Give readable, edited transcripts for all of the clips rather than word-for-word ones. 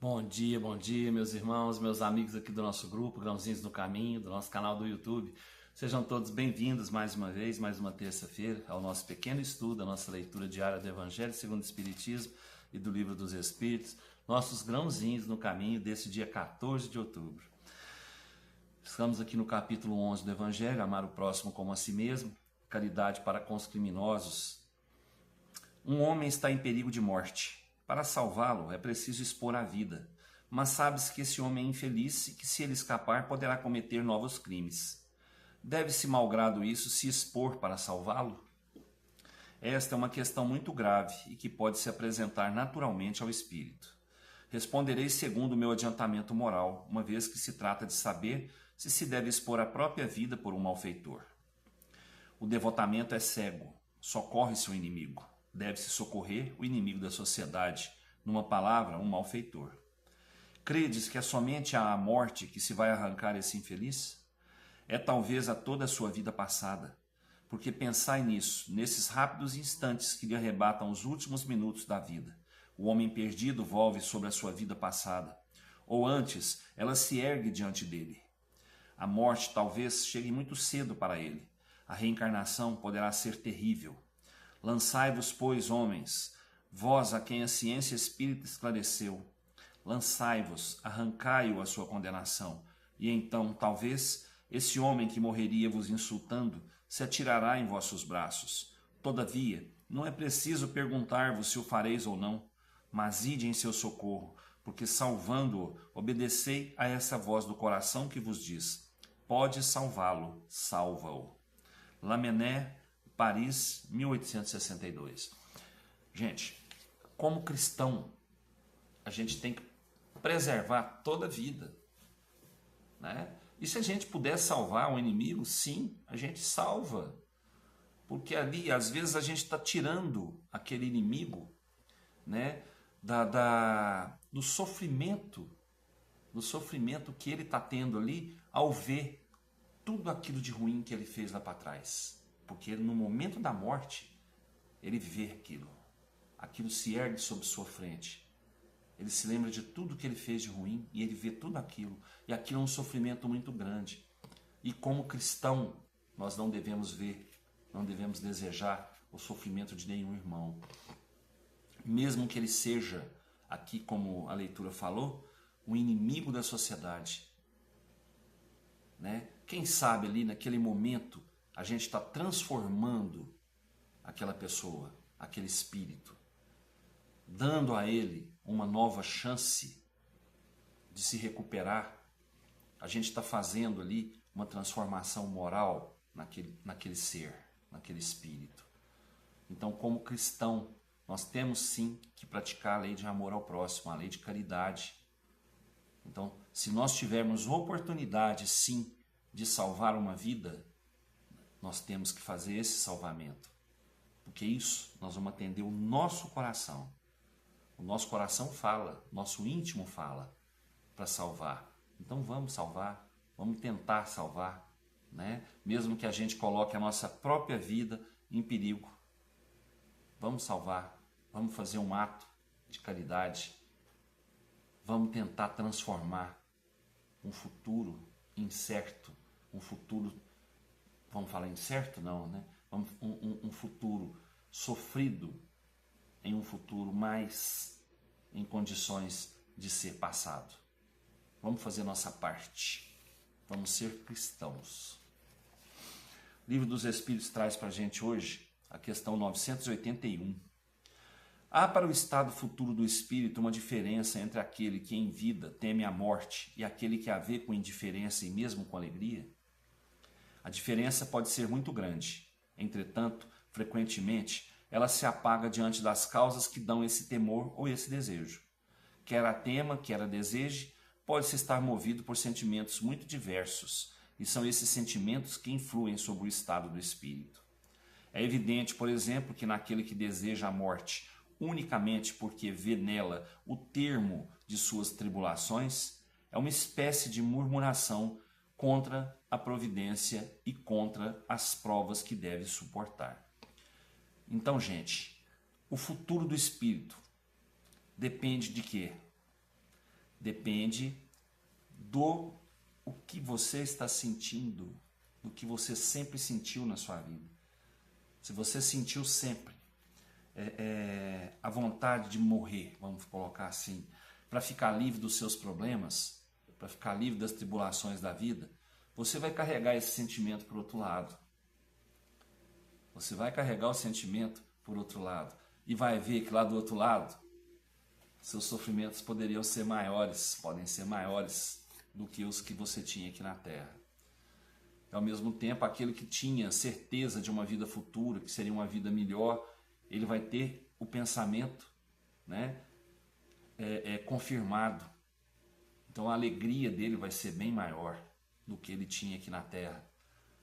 Bom dia, meus irmãos, meus amigos aqui do nosso grupo, Grãozinhos no Caminho, do nosso canal do YouTube. Sejam todos bem-vindos mais uma vez, mais uma terça-feira, ao nosso pequeno estudo, a nossa leitura diária do Evangelho segundo o Espiritismo e do Livro dos Espíritos, nossos grãozinhos no caminho desse dia 14 de outubro. Estamos aqui no capítulo 11 do Evangelho, amar o próximo como a si mesmo, caridade para com os criminosos. Um homem está em perigo de morte. Para salvá-lo é preciso expor a vida, mas sabe-se que esse homem é infeliz e que se ele escapar poderá cometer novos crimes. Deve-se, malgrado isso, se expor para salvá-lo? Esta é uma questão muito grave e que pode se apresentar naturalmente ao espírito. Responderei segundo o meu adiantamento moral, uma vez que se trata de saber se se deve expor a própria vida por um malfeitor. O devotamento é cego, socorre-se o inimigo. Deve-se socorrer o inimigo da sociedade, numa palavra, um malfeitor. Credes que é somente à morte que se vai arrancar esse infeliz? É talvez a toda a sua vida passada, porque pensai nisso, nesses rápidos instantes que lhe arrebatam os últimos minutos da vida. O homem perdido volve sobre a sua vida passada, ou antes, ela se ergue diante dele. A morte talvez chegue muito cedo para ele. A reencarnação poderá ser terrível. Lançai-vos, pois, homens, vós a quem a ciência espírita esclareceu. Lançai-vos, arrancai-o a sua condenação, e então, talvez, esse homem que morreria vos insultando se atirará em vossos braços. Todavia, não é preciso perguntar-vos se o fareis ou não, mas ide em seu socorro, porque salvando-o, obedecei a essa voz do coração que vos diz: pode salvá-lo, salva-o. Lamennais, Paris, 1862. Gente, como cristão, a gente tem que preservar toda a vida, né? E se a gente puder salvar um inimigo, sim, a gente salva. Porque ali, às vezes, a gente está tirando aquele inimigo, né, do sofrimento que ele está tendo ali ao ver tudo aquilo de ruim que ele fez lá para trás. Porque no momento da morte, ele vê aquilo se ergue sobre sua frente. Ele se lembra de tudo que ele fez de ruim e ele vê tudo aquilo. E aquilo é um sofrimento muito grande. E como cristão, nós não devemos ver, não devemos desejar o sofrimento de nenhum irmão. Mesmo que ele seja, aqui como a leitura falou, um inimigo da sociedade, né? Quem sabe ali naquele momento a gente está transformando aquela pessoa, aquele espírito, dando a ele uma nova chance de se recuperar. A gente está fazendo ali uma transformação moral naquele ser, naquele espírito. Então, como cristão, nós temos sim que praticar a lei de amor ao próximo, a lei de caridade. Então, se nós tivermos oportunidade sim de salvar uma vida, nós temos que fazer esse salvamento. Porque isso nós vamos atender o nosso coração. O nosso coração fala, nosso íntimo fala para salvar. Então vamos salvar, vamos tentar salvar, né? Mesmo que a gente coloque a nossa própria vida em perigo. Vamos salvar, vamos fazer um ato de caridade. Vamos tentar transformar um futuro incerto, um futuro, vamos falar incerto? Não, né? Um futuro sofrido em um futuro mais em condições de ser passado. Vamos fazer nossa parte. Vamos ser cristãos. O Livro dos Espíritos traz para a gente hoje a questão 981. Há para o estado futuro do espírito uma diferença entre aquele que em vida teme a morte e aquele que a vê com indiferença e mesmo com alegria? A diferença pode ser muito grande. Entretanto, frequentemente, ela se apaga diante das causas que dão esse temor ou esse desejo. Quer a tema, quer a deseje, pode-se estar movido por sentimentos muito diversos, e são esses sentimentos que influem sobre o estado do espírito. É evidente, por exemplo, que naquele que deseja a morte unicamente porque vê nela o termo de suas tribulações, é uma espécie de murmuração contra a providência e contra as provas que deve suportar. Então, gente, o futuro do espírito depende de quê? Depende do o que você está sentindo, do que você sempre sentiu na sua vida. Se você sentiu sempre a vontade de morrer, vamos colocar assim, para ficar livre dos seus problemas, para ficar livre das tribulações da vida, você vai carregar esse sentimento para o outro lado. Você vai carregar o sentimento por outro lado e vai ver que lá do outro lado seus sofrimentos podem ser maiores do que os que você tinha aqui na Terra. E, ao mesmo tempo, aquele que tinha certeza de uma vida futura, que seria uma vida melhor, ele vai ter o pensamento, né, confirmado. Então a alegria dele vai ser bem maior do que ele tinha aqui na Terra,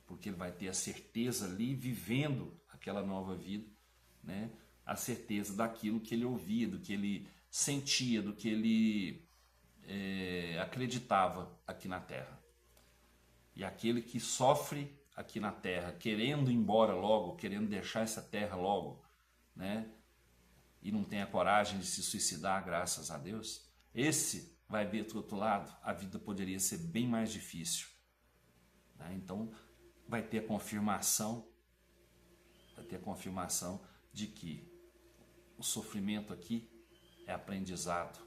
porque ele vai ter a certeza ali, vivendo aquela nova vida, né, a certeza daquilo que ele ouvia, do que ele sentia, do que ele acreditava aqui na Terra. E aquele que sofre aqui na Terra, querendo ir embora logo, querendo deixar essa Terra logo, né, e não tem a coragem de se suicidar, graças a Deus, esse vai ver do outro lado, a vida poderia ser bem mais difícil, né? Então vai ter a confirmação de que o sofrimento aqui é aprendizado,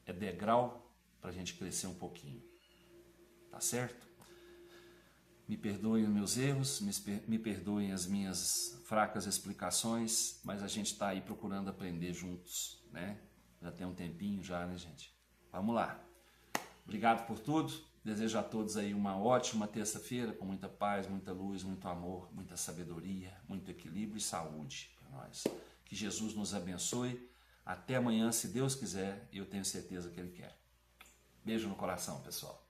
é degrau para a gente crescer um pouquinho, tá certo? Me perdoem os meus erros, me perdoem as minhas fracas explicações, mas a gente está aí procurando aprender juntos, né? Já tem um tempinho já, né, gente? Vamos lá. Obrigado por tudo. Desejo a todos aí uma ótima terça-feira, com muita paz, muita luz, muito amor, muita sabedoria, muito equilíbrio e saúde para nós. Que Jesus nos abençoe. Até amanhã, se Deus quiser, e eu tenho certeza que Ele quer. Beijo no coração, pessoal.